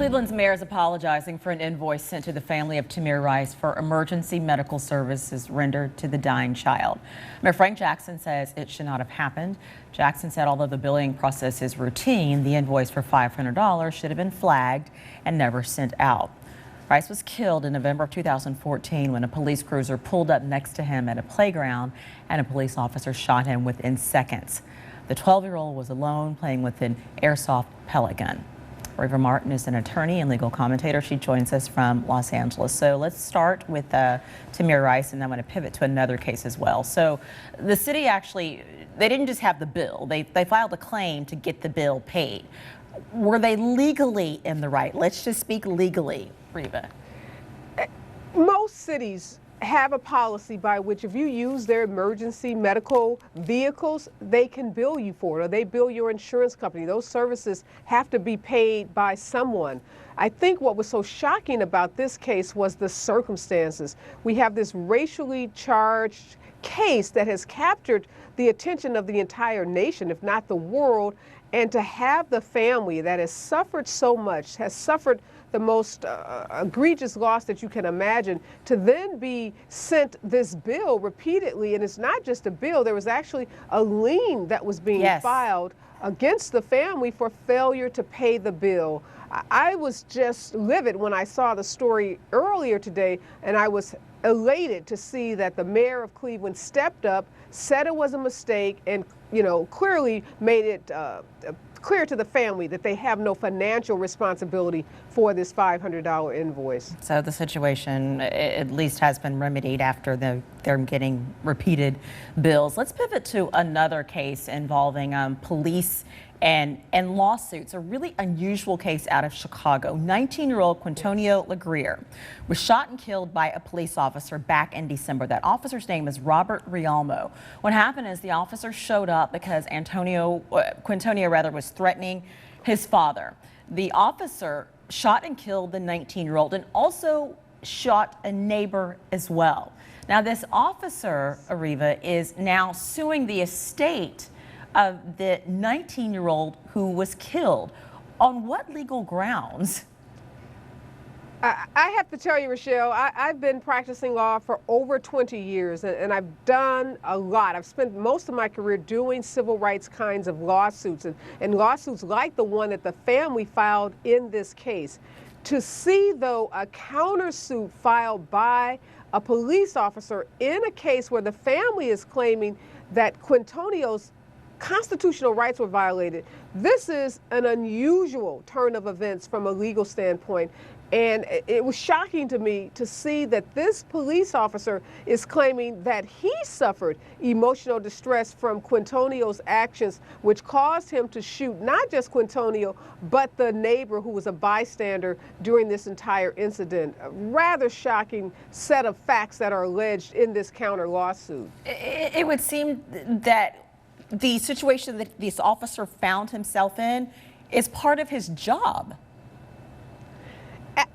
Cleveland's mayor is apologizing for an invoice sent to the family of Tamir Rice for emergency medical services rendered to the dying child. Mayor Frank Jackson says it should not have happened. Jackson said although the billing process is routine, the invoice for $500 should have been flagged and never sent out. Rice was killed in November of 2014 when a police cruiser pulled up next to him at a playground and a police officer shot him within seconds. The 12-year-old was alone playing with an airsoft pellet gun. Riva Martin is an attorney and legal commentator. She joins us from Los Angeles. So let's start with Tamir Rice, and then I'm going to pivot to another case as well. So the city actually, they didn't just have the bill. They filed a claim to get the bill paid. Were they legally in the right? Let's just speak legally, Riva. Most cities have a policy by which if you use their emergency medical vehicles, they can bill you for it, or they bill your insurance company. Those services have to be paid by someone. I think what was so shocking about this case was the circumstances. We have this racially charged case that has captured the attention of the entire nation, if not the world, and to have the family that has suffered so much, has suffered the most egregious loss that you can imagine, to then be sent this bill repeatedly. And it's not just a bill, there was actually a lien that was being filed against the family for failure to pay the bill. I was just livid when I saw the story earlier today, and I was elated to see that the mayor of Cleveland stepped up, said it was a mistake, and clearly made it clear to the family that they have no financial responsibility for this $500 invoice. So the situation at least has been remedied after they're getting repeated bills. Let's pivot to another case involving police and lawsuits. A really unusual case out of Chicago. 19-year-old Quintonio Legrier was shot and killed by a police officer back in December. That officer's name is Robert Rialmo. What happened is the officer showed up because Quintonio was threatening his father. The officer shot and killed the 19-year-old and also shot a neighbor as well. Now this officer, Ariva, is now suing the estate of the 19-year-old who was killed. On what legal grounds? I have to tell you, Rochelle, I've been practicing law for over 20 years, and I've done a lot. I've spent most of my career doing civil rights kinds of lawsuits, and lawsuits like the one that the family filed in this case. To see, though, a countersuit filed by a police officer in a case where the family is claiming that Quintonio's constitutional rights were violated, this is an unusual turn of events from a legal standpoint. And it was shocking to me to see that this police officer is claiming that he suffered emotional distress from Quintonio's actions, which caused him to shoot not just Quintonio, but the neighbor who was a bystander during this entire incident. A rather shocking set of facts that are alleged in this counter lawsuit. It would seem that the situation that this officer found himself in is part of his job.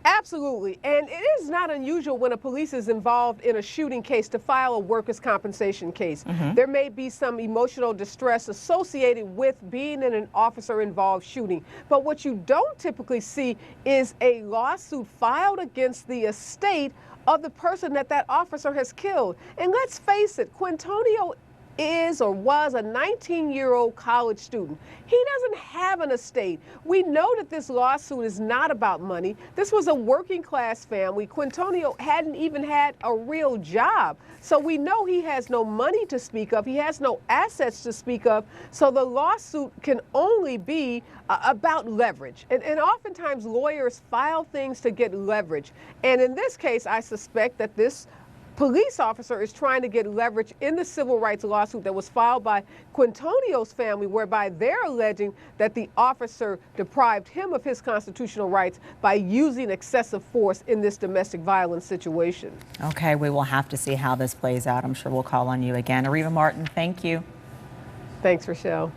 Absolutely. And it is not unusual when a police is involved in a shooting case to file a workers' compensation case. There may be some emotional distress associated with being in an officer-involved shooting. But what you don't typically see is a lawsuit filed against the estate of the person that officer has killed. And let's face it, Quintonio is or was a 19-year-old college student. He doesn't have an estate. We know that this lawsuit is not about money. This was a working class family. Quintonio hadn't even had a real job. So we know he has no money to speak of. He has no assets to speak of. So the lawsuit can only be about leverage. And oftentimes lawyers file things to get leverage. And in this case, I suspect that this police officer is trying to get leverage in the civil rights lawsuit that was filed by Quintonio's family, whereby they're alleging that the officer deprived him of his constitutional rights by using excessive force in this domestic violence situation. Okay, we will have to see how this plays out. I'm sure we'll call on you again. Riva Martin, thank you. Thanks, Rochelle.